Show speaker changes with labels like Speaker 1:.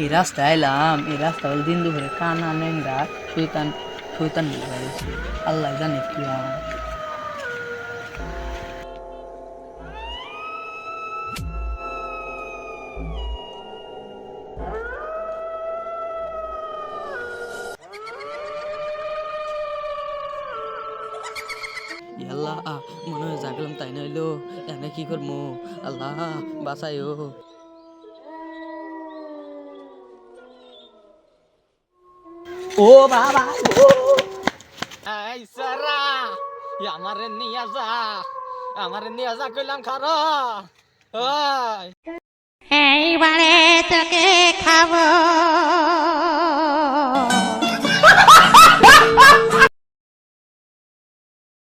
Speaker 1: এই রাস্তায় এলাম, এই রাস্তা বলে দিন দুপুরে কানা নেংরা শৈতান শৈতান হয়েছে, আল্লাহ জানে কি হয়। আল্লাহ, মনে হয় জাগলাম তাই নইলো, এনে কি করবো, আল্লাহ বাঁচাইও। ও বাবা,
Speaker 2: এই সারা আমারে নিয়ে যা কইলাম খারো। ওই
Speaker 3: এইবারে তোকে খাবো।